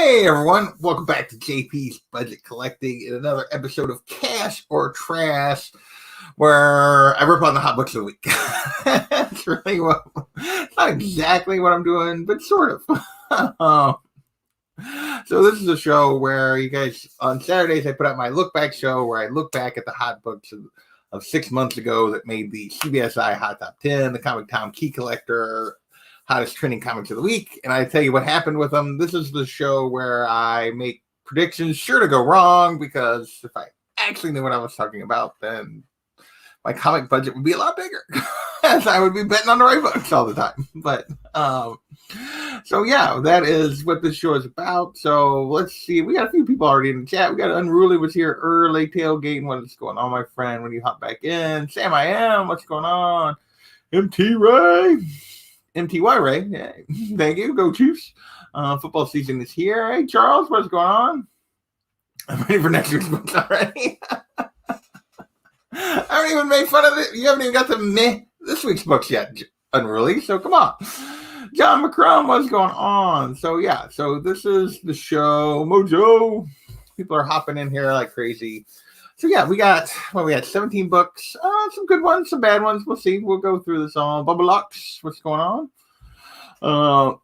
Hey everyone, welcome back to JP's Budget Collecting in another episode of Cash or Trash, where I rip on the hot books of the week. It's really it's not exactly what I'm doing, but sort of. So this is a show where you guys, on Saturdays, I put out my look back show where I look back at the hot books of 6 months ago that made the CBSI Hot Top 10, the Comic Tom Key Collector, hottest trending comics of the week, and I tell you what happened with them. This is the show where I make predictions sure to go wrong, because if I actually knew what I was talking about, then my comic budget would be a lot bigger, as I would be betting on the right books all the time. But so yeah, that is what this show is about. So let's see, we got a few people already in the chat. We got Unruly was here early, tailgating. What is going on, my friend? When you hop back in, Sam, I am. What's going on? MT Ray. MTY Ray, yeah. Thank you. Go Chiefs. Football season is here. Hey, Charles, what's going on? I'm ready for next week's books already. I haven't even made fun of it. You haven't even got to this week's books yet, Unruly. So come on. John McCrum, what's going on? So yeah, so this is the show. Mojo. People are hopping in here like crazy. So yeah, we got 17 books, some good ones, some bad ones. We'll see. We'll go through this all. Bubble Lux, what's going on?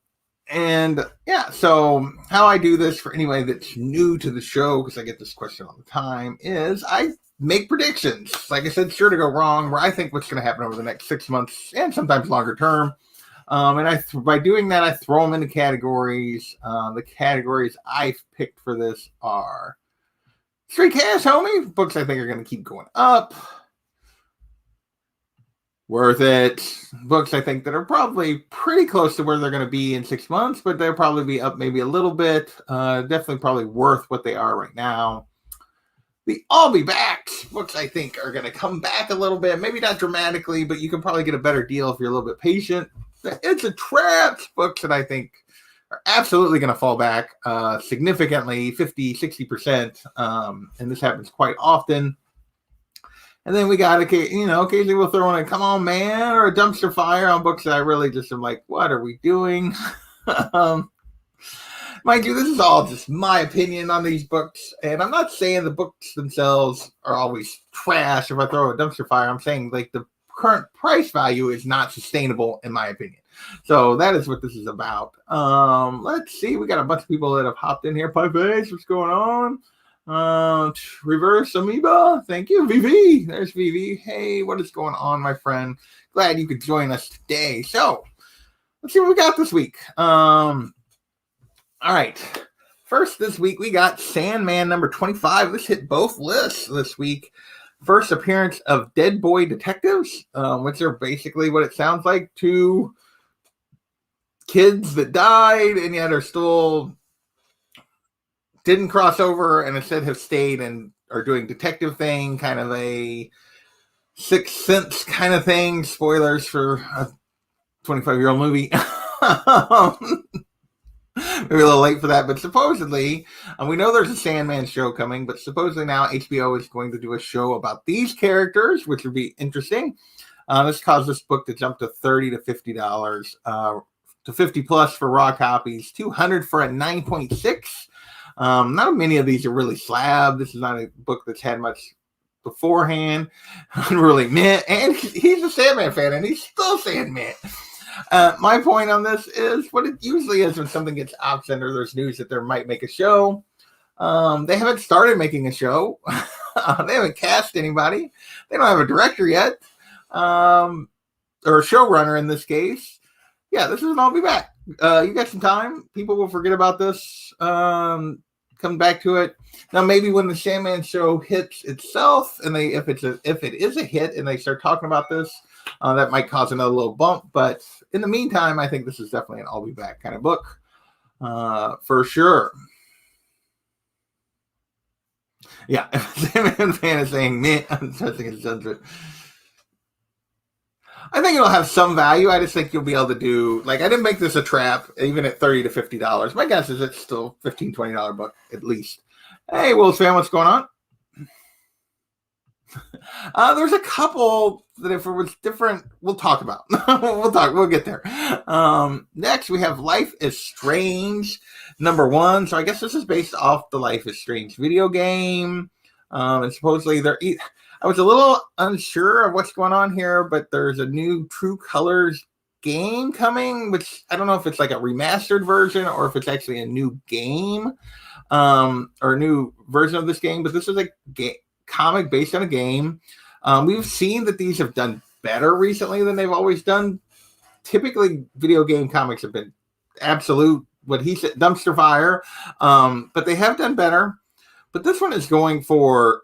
And yeah, so how I do this for anybody that's new to the show, because I get this question all the time, is I make predictions. Like I said, sure to go wrong, where I think what's going to happen over the next 6 months and sometimes longer term. And by doing that, I throw them into categories. The categories I've picked for this are Straight cash, homie. Books I think are going to keep going up. Worth it. Books I think that are probably pretty close to where they're going to be in 6 months, but they'll probably be up maybe a little bit. Definitely probably worth what they are right now. The I'll Be Back books I think are going to come back a little bit. Maybe not dramatically, but you can probably get a better deal if you're a little bit patient. It's a Trap books that I think are absolutely going to fall back significantly, 50, 60%. And this happens quite often. And then we got, occasionally we'll throw in a Come On Man or a Dumpster Fire on books that I really just am like, what are we doing? Mind you, this is all just my opinion on these books. And I'm not saying the books themselves are always trash. If I throw a Dumpster Fire, I'm saying like the current price value is not sustainable in my opinion. So that is what this is about. Let's see. We got a bunch of people that have hopped in here. Pipe Ace, what's going on? Reverse Amoeba. Thank you, VV. There's VV. Hey, what is going on, my friend? Glad you could join us today. So let's see what we got this week. All right. First this week, we got Sandman number 25. This hit both lists this week. First appearance of Dead Boy Detectives, which are basically what it sounds like, two kids that died and yet are still didn't cross over and instead have stayed and are doing detective thing, kind of a Sixth Sense kind of thing. Spoilers for a 25-year-old movie. Maybe a little late for that, but supposedly, we know there's a Sandman show coming, but supposedly now HBO is going to do a show about these characters, which would be interesting. This caused this book to jump to $30 to $50, to 50 plus for raw copies, 200 for a 9.6. Not many of these are really slab. This is not a book that's had much beforehand. Really meant, and he's a Sandman fan, and he's still Sandman. My point on this is what it usually is when something gets optioned or there's news that there might make a show. They haven't started making a show. They haven't cast anybody. They don't have a director yet, or a showrunner in this case. Yeah, this is an I'll Be Back. You got some time. People will forget about this. Come back to it. Now, maybe when the Sandman show hits itself, and if it is a hit, and they start talking about this, that might cause another little bump. But in the meantime, I think this is definitely an I'll Be Back kind of book, for sure. Yeah, if a Sandman fan is saying meh, I'm testing his judgment. I think it'll have some value. I just think you'll be able to do, like, I didn't make this a trap, even at $30 to $50. My guess is it's still $15, $20 book at least. Hey, Will's fan, what's going on? There's a couple that if it was different, we'll talk about. We'll get there. Next, we have Life is Strange, #1. So I guess this is based off the Life is Strange video game. And supposedly I was a little unsure of what's going on here, but there's a new True Colors game coming, which I don't know if it's like a remastered version or if it's actually a new game, or a new version of this game. But this is a comic based on a game. We've seen that these have done better recently than they've always done. Typically, video game comics have been absolute, what he said, dumpster fire, but they have done better. But this one is going for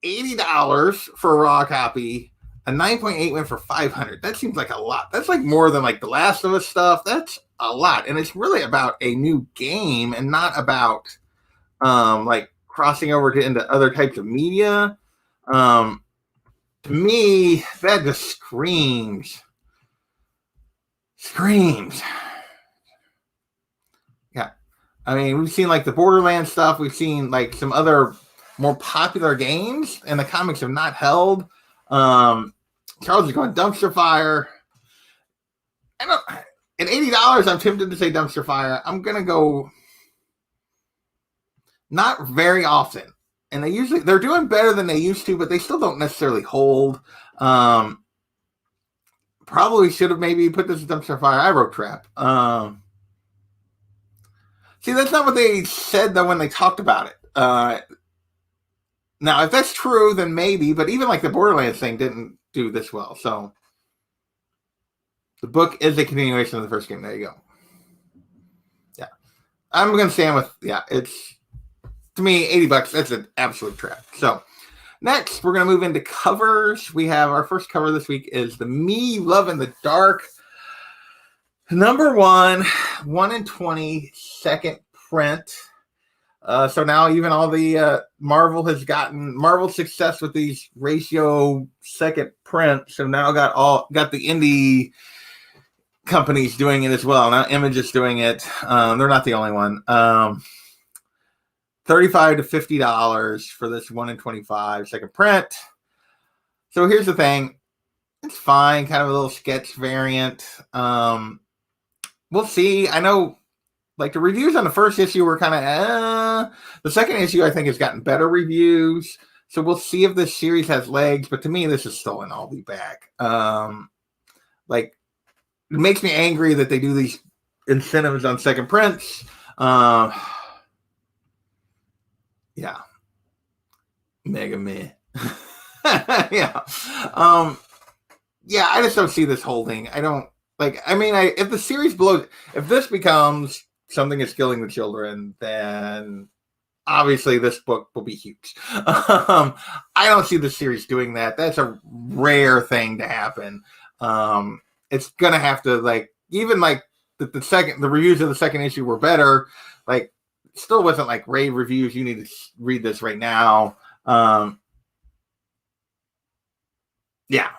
$80 for a raw copy. A 9.8 went for $500. That seems like a lot. That's like more than like the Last of Us stuff. That's a lot, and it's really about a new game and not about like crossing over into other types of media. To me, that just screams. Yeah. I mean, we've seen like the Borderlands stuff. We've seen like some other more popular games, and the comics have not held. Charles is going dumpster fire. At $80, I'm tempted to say dumpster fire. I'm going to go not very often. And they're doing better than they used to, but they still don't necessarily hold. Probably should have maybe put this in dumpster fire. I wrote trap. See, that's not what they said though when they talked about it. Now, if that's true, then maybe. But even like the Borderlands thing didn't do this well. So the book is a continuation of the first game. There you go. Yeah, I'm gonna stand with it's. To me, $80, that's an absolute trap. So next, we're going to move into covers. We have our first cover this week is the Me Love in the Dark, #1, 1 in 20, second print. So now even all the Marvel success with these ratio second prints. So now got the indie companies doing it as well. Now Image is doing it. They're not the only one. $35 to $50 for this 1 in 25 second print. So here's the thing. It's fine. Kind of a little sketch variant. We'll see. I know like the reviews on the first issue were kind of the second issue I think has gotten better reviews. So we'll see if this series has legs. But to me, this is still an I'll be back. Like it makes me angry that they do these incentives on second prints. Yeah. Mega meh. Yeah. Yeah, I just don't see this holding. I don't like, I mean, if the series blows, if this becomes Something is Killing the Children, then obviously this book will be huge. I don't see the series doing that. That's a rare thing to happen. It's going to have to like, even like the reviews of the second issue were better. Like, still wasn't like rave reviews. You need to read this right now. Yeah,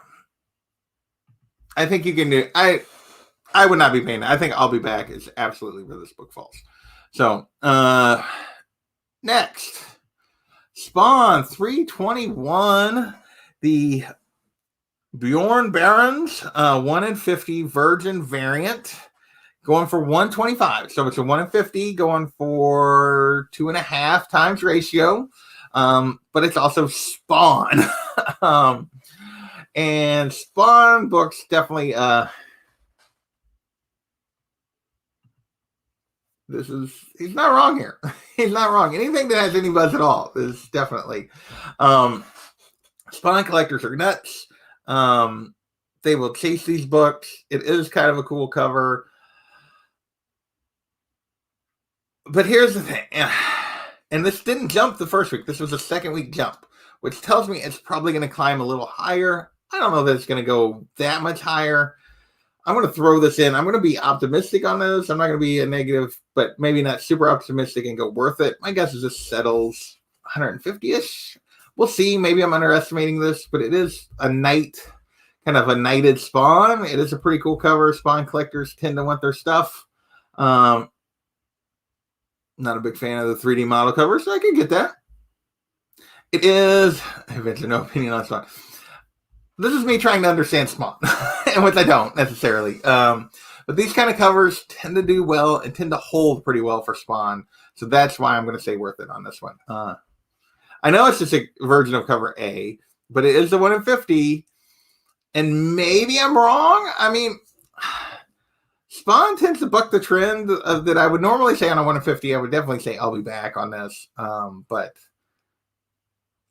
I think you can do. I would not be paying that. I think I'll Be Back is absolutely where this book falls. So next, Spawn 321, the Bjorn Barons 1 in 50 Virgin variant. Going for 125. So it's a 1 in 50 going for 2.5 times ratio. But it's also Spawn. And Spawn books definitely he's not wrong here. He's not wrong. Anything that has any buzz at all is definitely Spawn collectors are nuts. They will chase these books. It is kind of a cool cover. But here's the thing, and this didn't jump the first week. This was a second week jump, which tells me it's probably going to climb a little higher. I don't know that it's going to go that much higher. I'm going to throw this in. I'm going to be optimistic on this. I'm not going to be a negative, but maybe not super optimistic and go worth it. My guess is this settles 150-ish. We'll see. Maybe I'm underestimating this, but it is a kind of a knighted Spawn. It is a pretty cool cover. Spawn collectors tend to want their stuff. Not a big fan of the 3D model cover, so I can get that. It is. I have no opinion on Spawn. This is me trying to understand Spawn, and which I don't necessarily. But these kind of covers tend to do well and tend to hold pretty well for Spawn. So that's why I'm going to say worth it on this one. I know it's just a version of cover A, but it is the 1 in 50. And maybe I'm wrong. I mean, Spawn tends to buck the trend of that I would normally say on a 1 in 50. I would definitely say I'll be back on this. But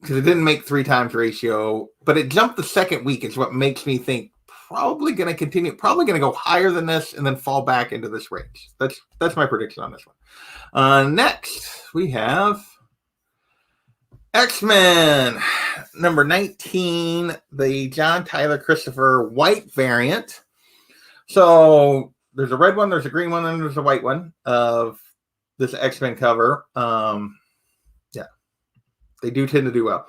because it didn't make 3 times ratio, but it jumped the second week is what makes me think probably going to continue, probably going to go higher than this and then fall back into this range. That's my prediction on this one. Next, we have X-Men number 19, the John Tyler Christopher white variant. So there's a red one, there's a green one, and there's a white one of this X-Men cover. Yeah, they do tend to do well.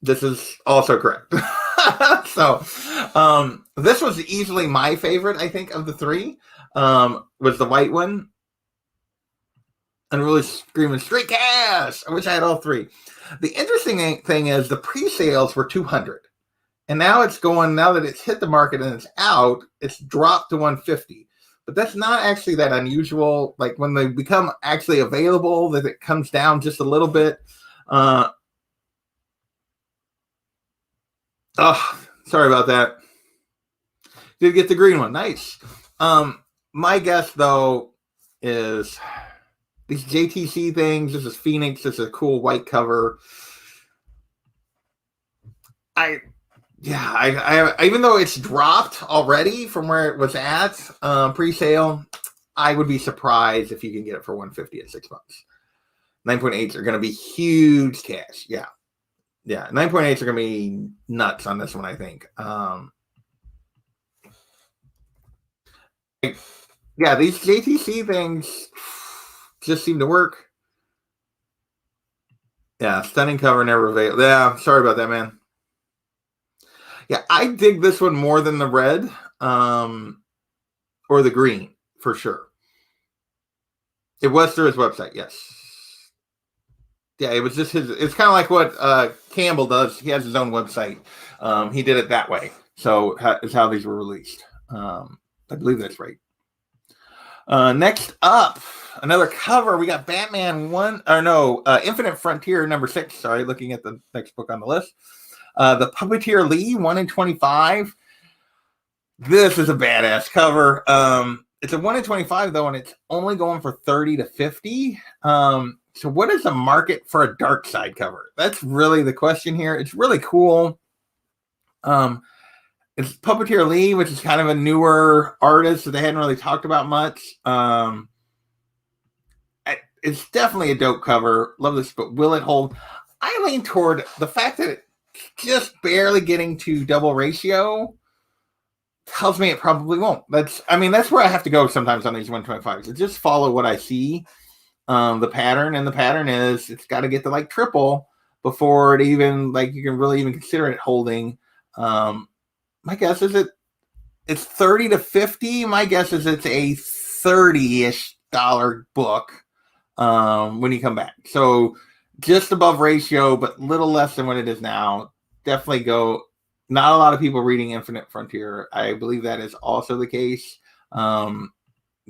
This is also correct. So this was easily my favorite, I think, of the 3. Was the white one. And really screaming straight cash. I wish I had all 3. The interesting thing is the pre-sales were 200. And now it's going, now that it's hit the market and it's out, it's dropped to 150. But that's not actually that unusual. Like when they become actually available, that it comes down just a little bit. Oh, sorry about that. Did get the green one. Nice. My guess, though, is these JTC things. This is Phoenix. This is a cool white cover. I even though it's dropped already from where it was at pre-sale, I would be surprised if you can get it for 150 at 6 months. 9.8s are going to be huge cash. Yeah. 9.8s are going to be nuts on this one, I think. Yeah, these JTC things just seem to work. Yeah, stunning cover, never available. Yeah, sorry about that, man. Yeah, I dig this one more than the red or the green, for sure. It was through his website, yes. Yeah, it was just his. It's kind of like what Campbell does. He has his own website. He did it that way. So is how these were released. I believe that's right. Next up, another cover. We got Batman Infinite Frontier number 6. Sorry, looking at the next book on the list. The Puppeteer Lee 1 in 25. This is a badass cover. It's a 1 in 25 though, and it's only going for 30 to 50. So what is the market for a dark side cover? That's really the question here. It's really cool. It's Puppeteer Lee, which is kind of a newer artist that they hadn't really talked about much. It's definitely a dope cover. Love this, but will it hold? I lean toward the fact that it's just barely getting to double ratio tells me it probably won't. That's where I have to go sometimes on these 125s. So just follow what I see, the pattern, and the pattern is it's got to get to like triple before it even you can really even consider it holding. My guess is it's 30 to 50. My guess is it's a $30-ish book when you come back. So just above ratio, but little less than what it is now. Definitely go. Not a lot of people reading Infinite Frontier. I believe that is also the case. You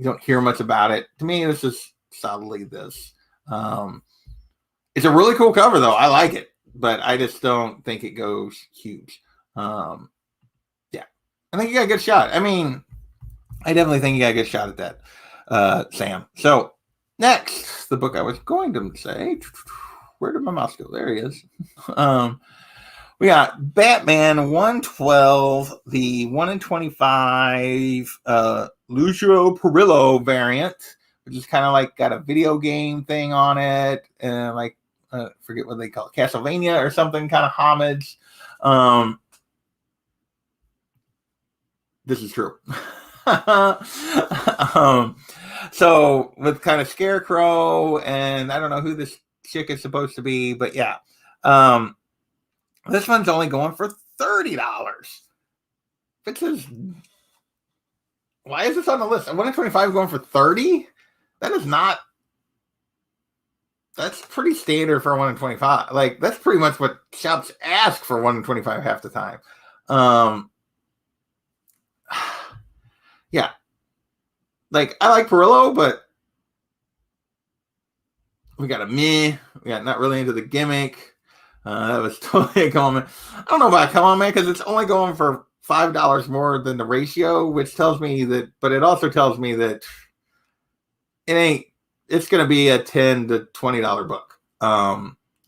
don't hear much about it. To me, this is solidly this. It's a really cool cover, though. I like it, but I just don't think it goes huge. Yeah, I think you got a good shot. I definitely think you got a good shot at that, Sam. So next, the book I was going to say. Where did my mouse go? There he is. We got Batman 112, the 1 in 25 Lucio Perillo variant, which is kind of like got a video game thing on it, and forget what they call it, Castlevania or something, kind of homage. This is true. So with kind of Scarecrow, and I don't know who this chick is supposed to be, but yeah. This one's only going for $30. Why is this on the list? 1 in 25 going for 30? That is not. that's pretty standard for a 1 in 25. Like, that's pretty much what shops ask for 1 in 25 half the time. Yeah. Like, I like Perillo, but we got a meh. We got not really into the gimmick. That was totally a comment. I don't know about Come On Man because it's only going for $5 more than the ratio, which tells me that, but it also tells me that it's going to be a $10 to $20 book.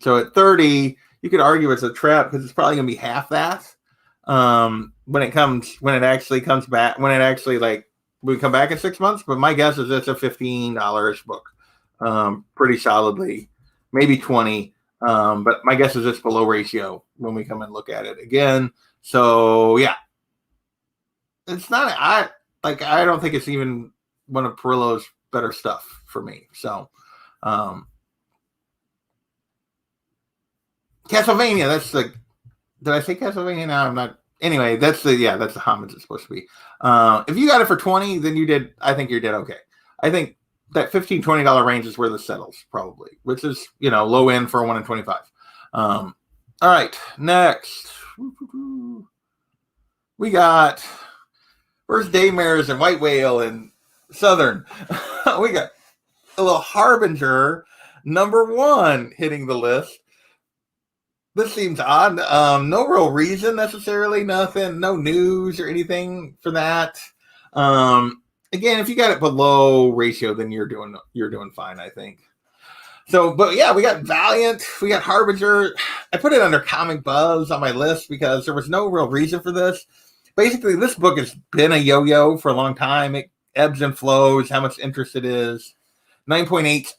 So at 30, you could argue it's a trap because it's probably going to be half that. When it actually comes back, we come back in 6 months, but my guess is it's a $15 book. Pretty solidly, maybe 20. But my guess is it's below ratio when we come and look at it again. So yeah, it's not, I don't think it's even one of Perillo's better stuff for me. So, Castlevania, did I say Castlevania? No, I'm not. Anyway, that's the homage it's supposed to be. If you got it for 20, then I think you did okay. I think that $15, $20 range is where this settles probably, which is, low end for a 1 in 25. All right, next. We got Where's Daymares and White Whale and Southern. We got a little Harbinger, #1 hitting the list. This seems odd. No real reason necessarily. Nothing. No news or anything for that. Again, if you got it below ratio, then you're doing fine, I think. So, but yeah, we got Valiant. We got Harbinger. I put it under Comic Buzz on my list because there was no real reason for this. Basically, this book has been a yo-yo for a long time. It ebbs and flows, how much interest it is. 9.8s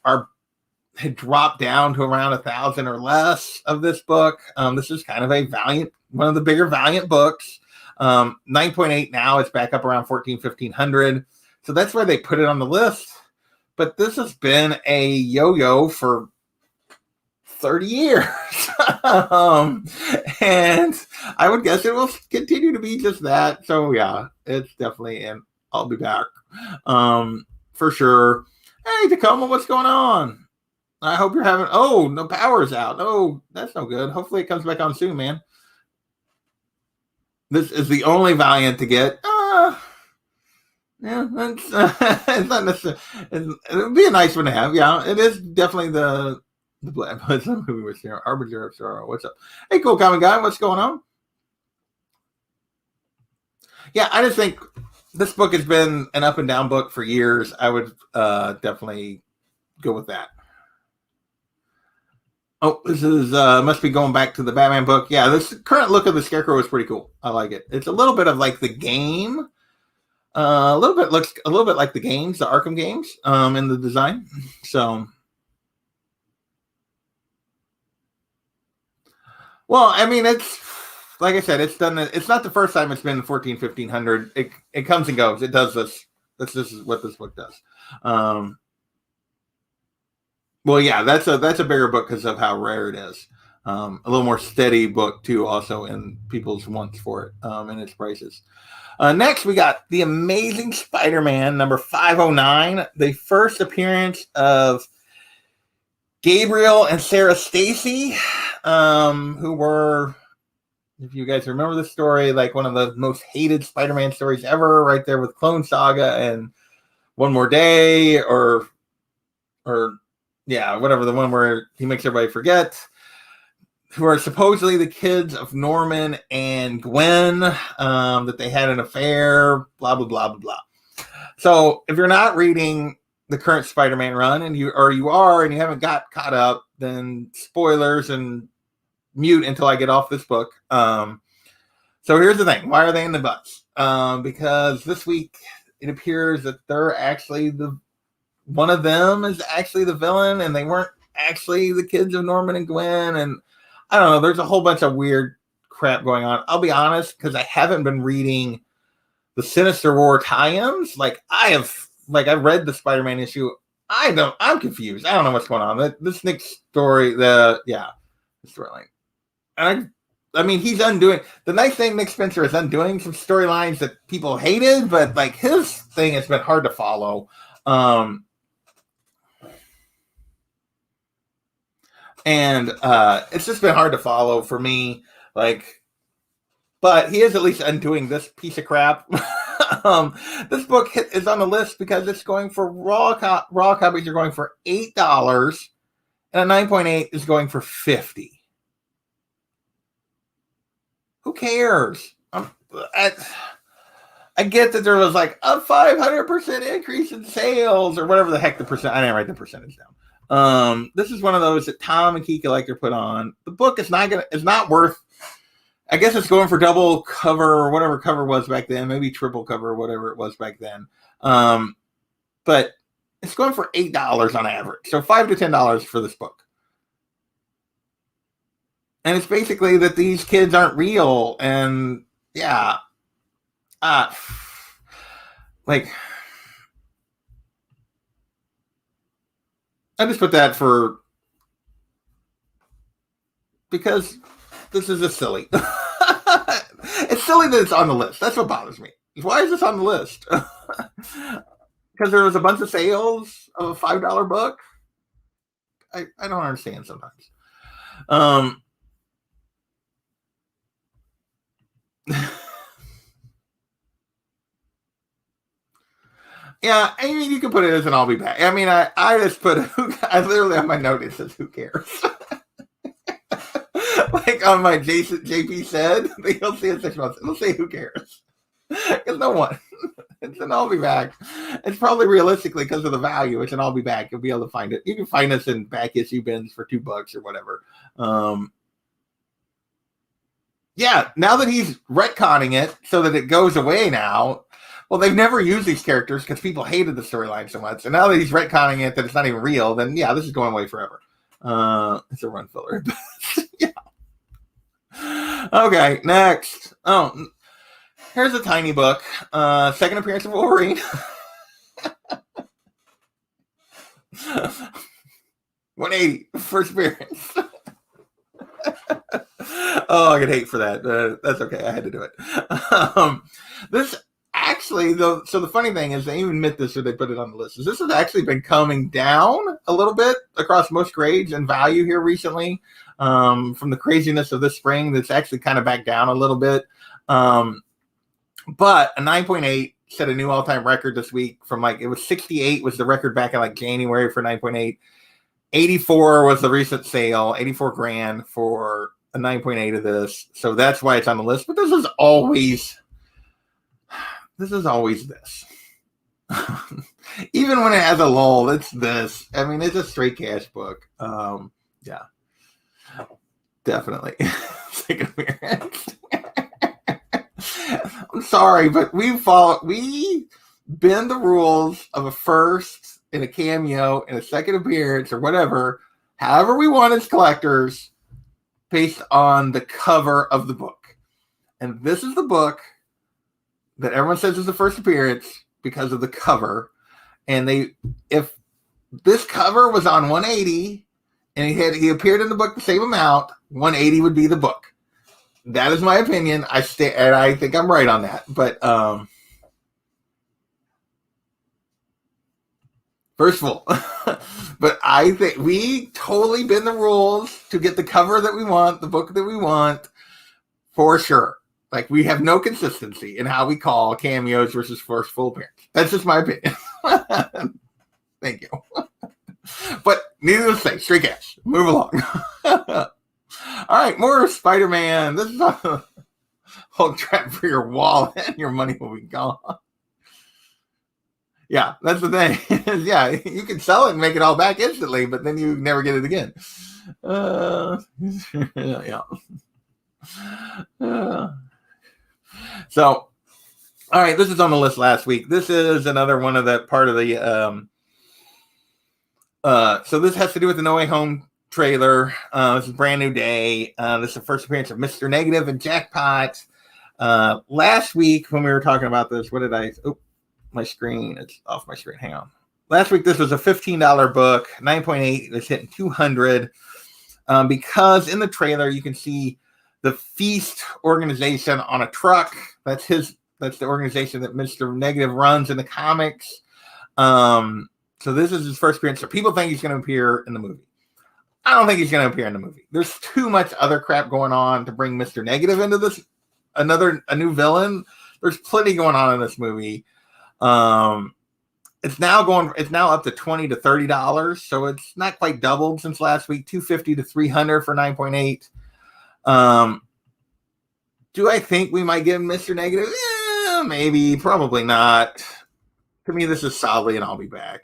had dropped down to around 1,000 or less of this book. This is kind of a Valiant, one of the bigger Valiant books. 9.8 now, it's back up around 1,500. So that's why they put it on the list. But this has been a yo-yo for 30 years. And I would guess it will continue to be just that. So yeah, it's definitely in. I'll be back. For sure. Hey, Tacoma, what's going on? I hope you're having... Oh, no power's out. Oh, that's no good. Hopefully it comes back on soon, man. This is the only Valiant to get. Yeah, that's it's not necessarily... It would be a nice one to have. Yeah, it is definitely the Black movie was here. Harbinger of Sorrow. What's up? Hey, cool common guy. What's going on? Yeah, I just think this book has been an up and down book for years. I would definitely go with that. Oh, this is must be going back to the Batman book. Yeah, this current look of the Scarecrow is pretty cool. I like it. It's a little bit of like the game. Looks a little bit like the games, the Arkham games, in the design. So, well, I mean, it's like I said, it's done. It's not the first time it's been 1,500. It comes and goes. It does this. This is what this book does. Well, yeah, that's a bigger book because of how rare it is. A little more steady book too, also in people's wants for it and its prices. Next, we got The Amazing Spider-Man #509, the first appearance of Gabriel and Sarah Stacy, who were, if you guys remember the story, like one of the most hated Spider-Man stories ever, right there with Clone Saga and One More Day, or yeah, whatever, the one where he makes everybody forget, who are supposedly the kids of Norman and Gwen, that they had an affair, blah, blah, blah, blah, blah. So if you're not reading the current Spider-Man run, and you are, and you haven't got caught up, then spoilers and mute until I get off this book. So here's the thing. Why are they in the butts? Because this week it appears that they're actually one of them is actually the villain, and they weren't actually the kids of Norman and Gwen, and I don't know. There's a whole bunch of weird crap going on. I'll be honest, because I haven't been reading the Sinister War tie-ins. I've read the Spider-Man issue. I'm confused. I don't know what's going on. This Nick story, the storyline. I mean, he's undoing. The nice thing, Nick Spencer is undoing some storylines that people hated, but like his thing has been hard to follow. And it's just been hard to follow for me. Like, but he is at least undoing this piece of crap. This book is on the list because it's going for raw copies are going for $8, and a 9.8 is going for $50. Who cares? I get that there was like a 500% increase in sales or whatever the heck the percent. I didn't write the percentage down. This is one of those that Tom and Key Collector put on. The book is not worth. I guess it's going for double cover or whatever cover was back then, maybe triple cover, whatever it was back then. But it's going for $8 on average, so $5 to $10 for this book. And it's basically that these kids aren't real, and yeah, like I just put that for because this is just silly. It's silly that it's on the list. That's what bothers me. Why is this on the list? Because there was a bunch of sales of a $5 book. I don't understand sometimes. Yeah, I mean, you can put it as an I'll be back. I mean, I just put, I literally have my note, it says, who cares? Like on my JP said, you'll see it 6 months. It'll say, who cares? Because no one. It's an I'll be back. It's probably realistically because of the value. It's an I'll be back. You'll be able to find it. You can find us in back issue bins for $2 or whatever. Yeah, now that he's retconning it so that it goes away now. Well, they've never used these characters because people hated the storyline so much. And now that he's retconning it that it's not even real, then yeah, this is going away forever. It's a run filler. Yeah. Okay, next. Oh, here's a tiny book. Second appearance of Wolverine. $180 first appearance. Oh, I get hate for that. That's okay. I had to do it. This actually, though, so the funny thing is they even admit this or they put it on the list. Is this has actually been coming down a little bit across most grades and value here recently. From the craziness of this spring, that's actually kind of back down a little bit. But a 9.8 set a new all-time record this week from it was 68 was the record back in January for 9.8. 84 was the recent sale, 84 grand for a 9.8 of this. So that's why it's on the list. But this is always this. Even when it has a lull, it's this. I mean, it's a straight cash book. Yeah. Definitely. Second appearance. I'm sorry, but we bend the rules of a first and a cameo and a second appearance or whatever, however we want as collectors, based on the cover of the book. And this is the book that everyone says is the first appearance because of the cover. And if this cover was on 180 and he appeared in the book the same amount, 180 would be the book. That is my opinion. And I think I'm right on that. But first of all, but I think we totally bend the rules to get the cover that we want, the book that we want, for sure. We have no consistency in how we call cameos versus first full appearance. That's just my opinion. Thank you. But needless to say, straight cash. Move along. All right, more Spider-Man. This is a whole trap for your wallet and your money will be gone. Yeah, that's the thing. Yeah, you can sell it and make it all back instantly, but then you never get it again. Yeah. So, all right, this is on the list last week. This is another one of that part of the. So this has to do with the No Way Home trailer. This is Brand New Day. This is the first appearance of Mr. Negative and Jackpot. Last week when we were talking about this, what did I? Oh, my screen. It's off my screen. Hang on. Last week this was a $15 book. 9.8 is hitting 200. Because in the trailer you can see the Feast organization on a truck. That's the organization that Mr. Negative runs in the comics. So this is his first appearance. So people think he's going to appear in the movie. I don't think he's going to appear in the movie. There's too much other crap going on to bring Mr. Negative into this. A new villain. There's plenty going on in this movie. It's now up to $20 to $30, so it's not quite doubled since last week. $250 to $300 for 9.8. Do I think we might give Mr. Negative? Maybe, probably not. To me, this is solidly and I'll be back.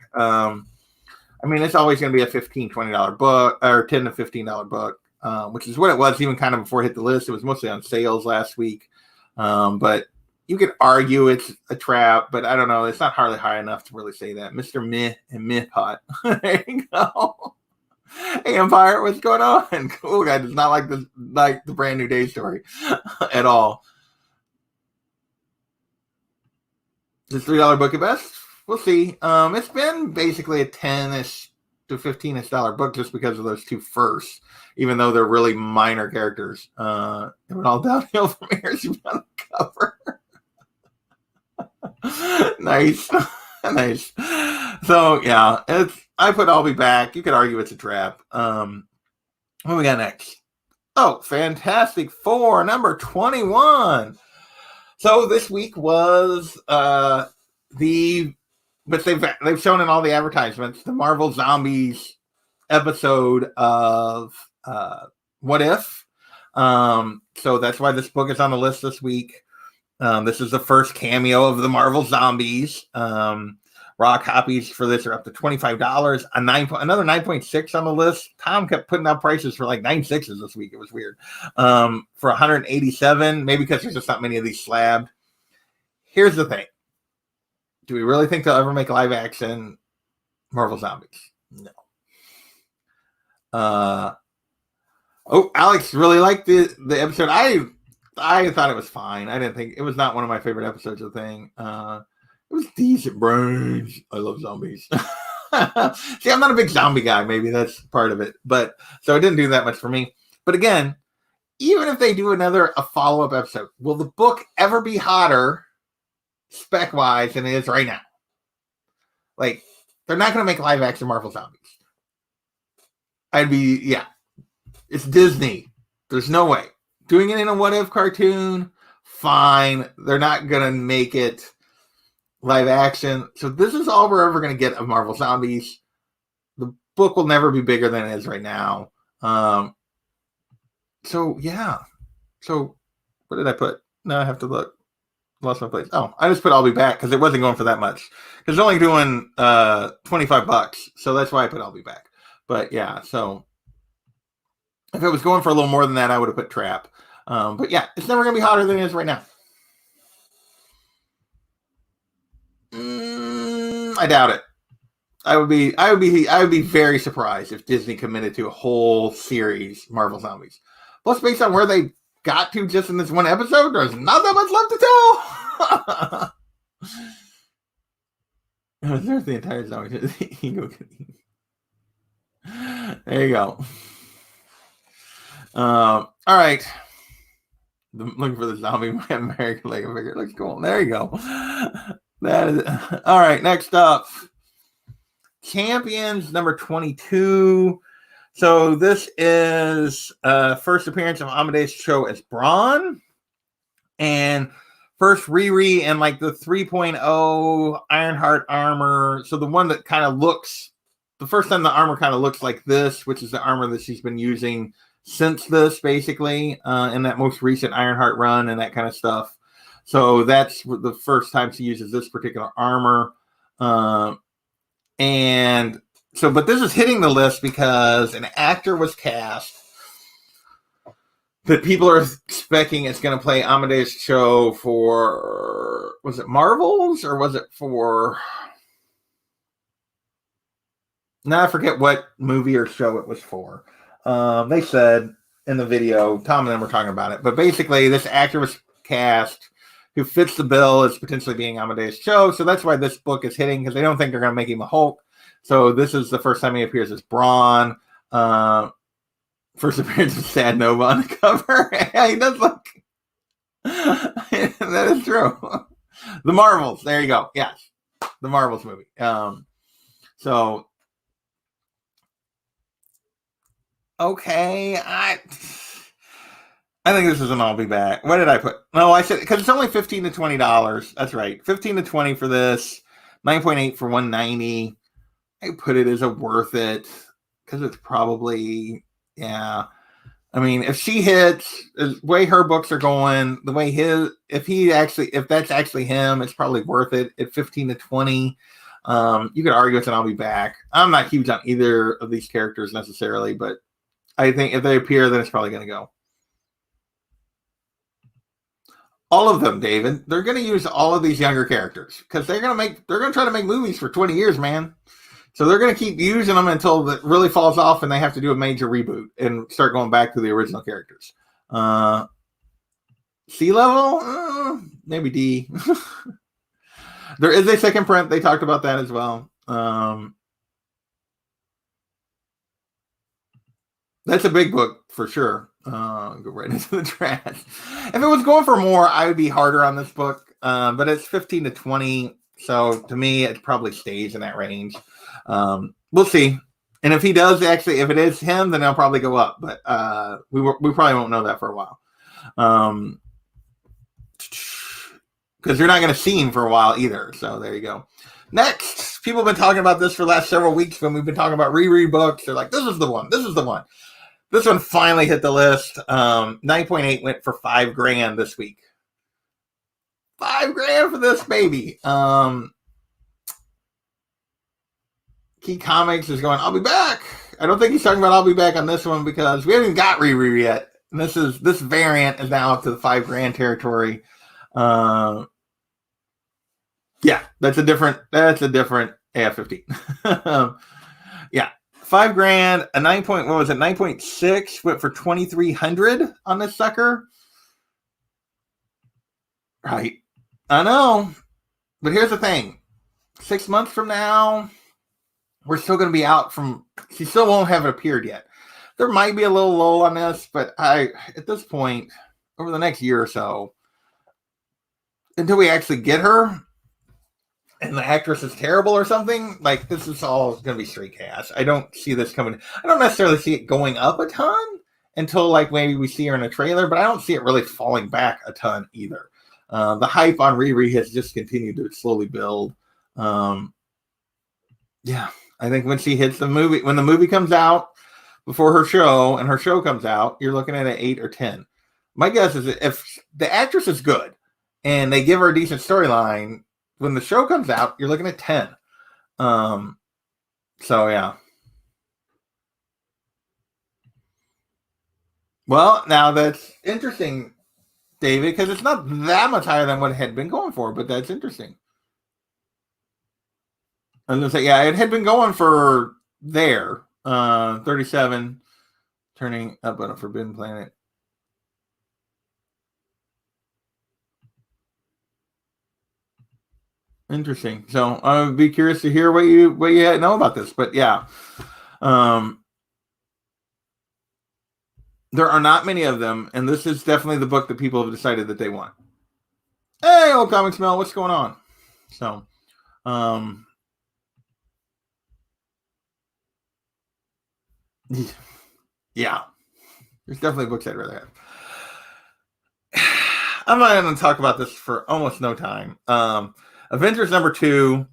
It's always going to be a $15, $20 book, or $10 to $15 book, which is what it was even kind of before it hit the list. It was mostly on sales last week. But you could argue it's a trap, but I don't know. It's not hardly high enough to really say that. Mr. Meh and Meh Pot. There you go. Hey, Empire, what's going on? Cool guy does not like the Brand New Day story at all. Is $3 book at best? We'll see. It's been basically a $10-ish to $15-ish book just because of those two first, even though they're really minor characters. It went all downhill from here. She on the cover. Nice. Nice. So, yeah, I put I'll be back. You could argue it's a trap. What we got next? Oh, Fantastic Four, number 21. So this week was but they've shown in all the advertisements the Marvel Zombies episode of What If. So that's why this book is on the list this week. This is the first cameo of the Marvel Zombies. Raw copies for this are up to $25. Another 9.6 on the list. Tom kept putting out prices for like 9.6s this week. It was weird. For $187, maybe because there's just not many of these slabbed. Here's the thing. Do we really think they'll ever make live action Marvel Zombies? No. Alex really liked the episode. I thought it was fine. I didn't think it was not one of my favorite episodes of the thing. It was decent brains. I love zombies. See, I'm not a big zombie guy. Maybe that's part of it. But so it didn't do that much for me. But again, even if they do a follow-up episode, will the book ever be hotter spec-wise than it is right now? Like, they're not going to make live action Marvel Zombies. It's Disney. There's no way. Doing it in a What If cartoon, fine. They're not going to make it live action. So this is all we're ever going to get of Marvel Zombies. The book will never be bigger than it is right now. So, yeah. So, what did I put? Now I have to look. Lost my place. Oh, I just put I'll be back because it wasn't going for that much. Because it's only doing $25. So that's why I put I'll be back. But, yeah, so if it was going for a little more than that, I would have put Trap. But, yeah, it's never going to be hotter than it is right now. I doubt it. I would be very surprised if Disney committed to a whole series, Marvel Zombies. Plus, based on where they got to just in this one episode, there's not that much left to tell. There's the entire zombie. There you go. All right. Looking for the zombie American Lego figure. Looks cool. There you go. That is all right. Next up, Champions number 22. So this is first appearance of Amadeus Cho as Braun, and first Riri and like the 3.0 Ironheart armor. So the one that kind of looks, the first time the armor kind of looks like this, which is the armor that she's been using since this, basically, in that most recent Ironheart run and that kind of stuff. So that's the first time she uses this particular armor. And so, but this is hitting the list because an actor was cast that people are expecting it's going to play Amadeus Cho for, was it Marvels or was it for, now I forget what movie or show it was for. They said in the video, Tom and them were talking about it, but basically this actor was cast who fits the bill as potentially being Amadeus Cho. So that's why this book is hitting, because they don't think they're going to make him a Hulk. So this is the first time he appears as Braun. First appearance of Sad Nova on the cover. Yeah, he does look. That is true. The Marvels. There you go. Yes. The Marvels movie. So okay. I think this is an I'll be back. What did I put? No, I said because it's only $15 to $20. That's right, 15 to 20 for this. 9.8 for 190. I put it as a worth it because it's probably yeah. I mean, if she hits the way her books are going, the way if that's actually him, it's probably worth it at 15 to 20. You could argue it's an I'll be back. I'm not huge on either of these characters necessarily, but I think if they appear, then it's probably going to go. All of them, David. They're going to use all of these younger characters because they're going to try to make movies for 20 years, man. So they're going to keep using them until it really falls off and they have to do a major reboot and start going back to the original characters. C level, maybe D. There is a second print. They talked about that as well. That's a big book for sure. Go right into the trash. If it was going for more, I would be harder on this book. But it's 15 to 20. So to me, it probably stays in that range. We'll see. And if he does actually, if it is him, then I'll probably go up. But we probably won't know that for a while. Because you're not going to see him for a while either. So there you go. Next, people have been talking about this for the last several weeks when we've been talking about Riri books. They're like, this is the one. This is the one. This one finally hit the list. 9.8 went for $5,000 this week. $5,000 for this baby. Key Comics is going, I'll be back. I don't think he's talking about I'll be back on this one because we haven't got Riri yet. And this variant is now up to the $5,000 territory. Yeah, that's a different AF-15. Yeah. $5,000, a 9.6 went for 2,300 on this sucker. Right. I know. But here's the thing. 6 months from now, we're still going to be out from, she still won't have appeared yet. There might be a little lull on this, but at this point, over the next year or so, until we actually get her, and the actress is terrible or something, like this is all going to be straight cast. I don't see this coming. I don't necessarily see it going up a ton until like maybe we see her in a trailer, but I don't see it really falling back a ton either. The hype on Riri has just continued to slowly build. Yeah, I think when she hits the movie, when the movie comes out before her show and her show comes out, you're looking at an 8 or 10. My guess is that if the actress is good and they give her a decent storyline, when the show comes out, you're looking at 10. So yeah. Well, now that's interesting, David, because it's not that much higher than what it had been going for, but that's interesting. I was gonna say, yeah, it had been going for 37, turning up on a Forbidden Planet. Interesting. So I would be curious to hear what you know about this. But yeah, there are not many of them, and this is definitely the book that people have decided that they want. Hey, old comic smell, what's going on? So, yeah, there's definitely books I'd rather have. I'm not going to talk about this for almost no time. Avengers #2,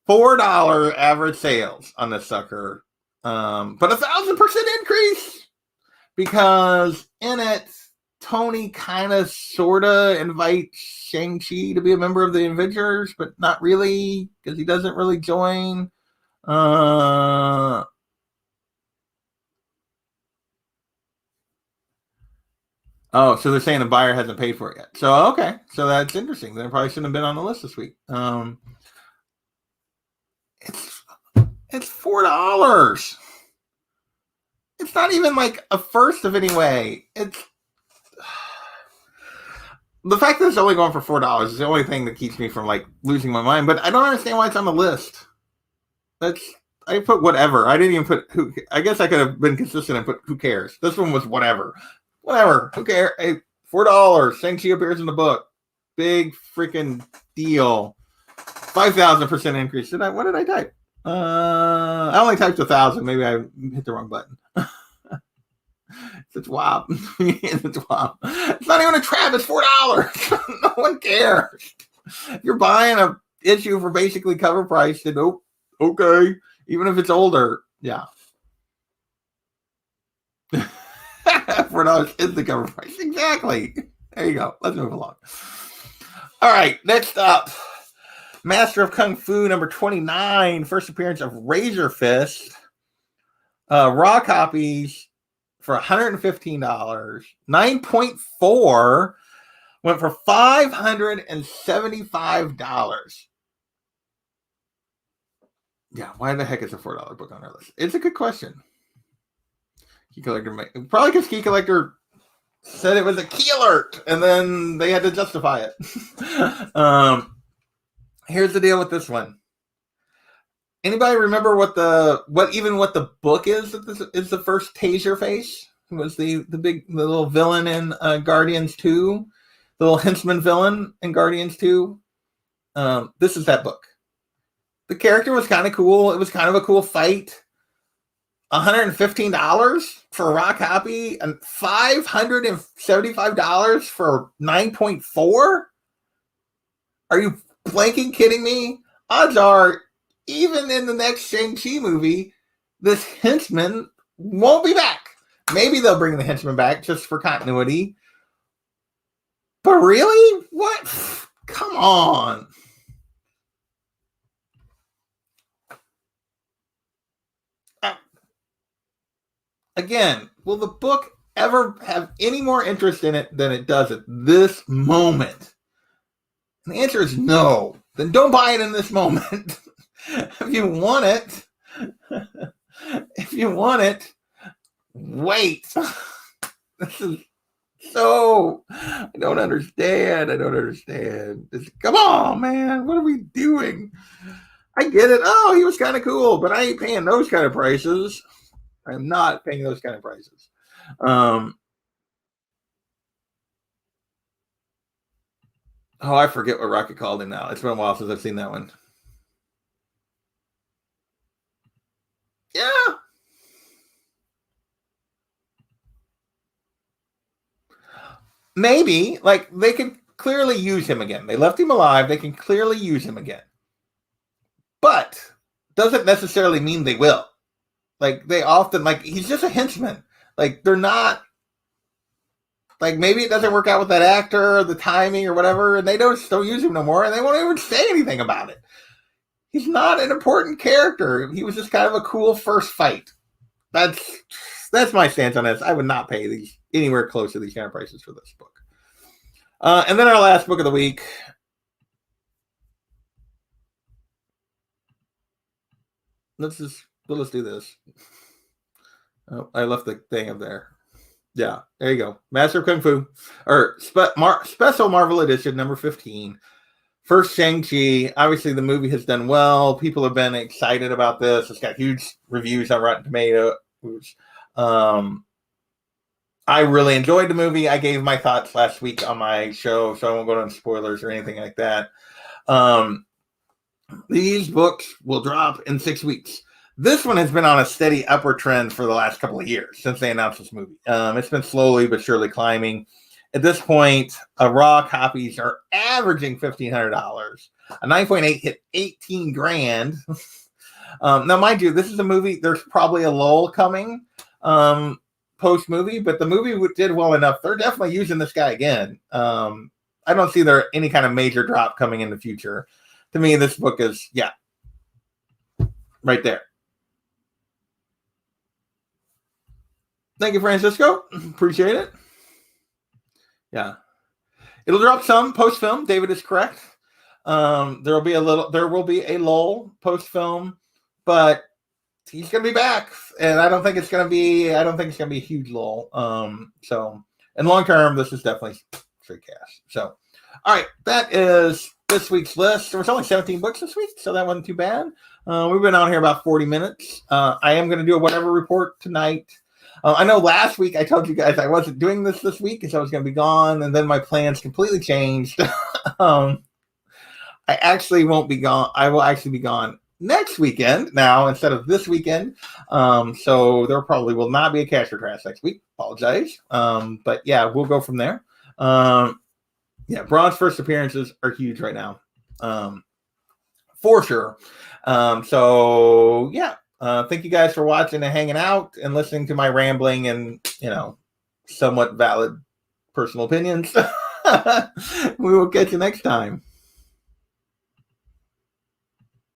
$4 average sales on this sucker, but 1,000% increase because in it, Tony kind of sort of invites Shang-Chi to be a member of the Avengers, but not really because he doesn't really join. Oh, so they're saying the buyer hasn't paid for it yet. So okay, so that's interesting. They probably shouldn't have been on the list this week. It's $4. It's not even like a first of any way. It's the fact that it's only going for $4 is the only thing that keeps me from like losing my mind. But I don't understand why it's on the list. I put whatever. I didn't even put who. I guess I could have been consistent and put who cares. This one was whatever. Whatever. Who cares? Hey, $4. Shang-Chi appears in the book. Big freaking deal. 5,000% increase. What did I type? I only typed 1,000. Maybe I hit the wrong button. It's WAP. It's WAP. It's not even a trap. It's $4. No one cares. If you're buying a issue for basically cover price, then okay. Even if it's older, yeah. $4 is the cover price. Exactly. There you go. Let's move along. All right. Next up, Master of Kung Fu number 29. First appearance of Razor Fist. Raw copies for $115. 9.4 went for $575. Yeah, why the heck is a $4 book on our list? It's a good question. Key Collector, probably because Key Collector said it was a key alert, and then they had to justify it. Here's the deal with this one. Anybody remember what the book is? That this is the first Taser Face. Who was the little villain in Guardians 2, the little henchman villain in Guardians 2. This is that book. The character was kind of cool. It was kind of a cool fight. $115 for a raw copy and $575 for 9.4. Are you blanking kidding me? Odds are, even in the next Shang-Chi movie, this henchman won't be back. Maybe they'll bring the henchman back just for continuity. But really? What? Come on. Again, will the book ever have any more interest in it than it does at this moment? And the answer is no. Then don't buy it in this moment. If you want it, wait. This is so, I don't understand. Come on, man. What are we doing? I get it. Oh, he was kind of cool, but I ain't paying those kind of prices. I'm not paying those kind of prices. I forget what Rocket called him now. It's been a while since I've seen that one. Yeah. Maybe. Like, they could clearly use him again. They left him alive. They can clearly use him again. But doesn't necessarily mean they will. Like, they often, like, he's just a henchman. Like, they're not, like, maybe it doesn't work out with that actor, the timing or whatever, and they don't use him no more, and they won't even say anything about it. He's not an important character. He was just kind of a cool first fight. That's my stance on this. I would not pay these anywhere close to these kind of prices for this book. And then our last book of the week. Let's do this. Oh, I left the thing up there. Yeah, there you go. Master of Kung Fu, or Special Marvel Edition number 15. First Shang-Chi. Obviously, the movie has done well. People have been excited about this. It's got huge reviews on Rotten Tomatoes. I really enjoyed the movie. I gave my thoughts last week on my show, so I won't go into spoilers or anything like that. These books will drop in 6 weeks. This one has been on a steady upward trend for the last couple of years since they announced this movie. It's been slowly but surely climbing. At this point, raw copies are averaging $1,500. A 9.8 hit $18,000. Now, mind you, this is a movie. There's probably a lull coming post movie, but the movie did well enough. They're definitely using this guy again. I don't see there any kind of major drop coming in the future. To me, this book is right there. Thank you, Francisco. Appreciate it. Yeah. It'll drop some post-film. David is correct. There will be a lull post-film, but he's going to be back, and I don't think it's going to be a huge lull. So, in long term, this is definitely straight cash. So, all right, that is this week's list. There was only 17 books this week, so that wasn't too bad. We've been on here about 40 minutes. I am going to do a whatever report tonight. I know last week I told you guys I wasn't doing this week because I was going to be gone, and then my plans completely changed. I actually won't be gone. I will actually be gone next weekend now instead of this weekend. So there probably will not be a Cash or Trash next week. Apologize. But yeah, we'll go from there. Yeah, Braun's first appearances are huge right now. For sure. So yeah, thank you guys for watching and hanging out and listening to my rambling and, somewhat valid personal opinions. We will catch you next time.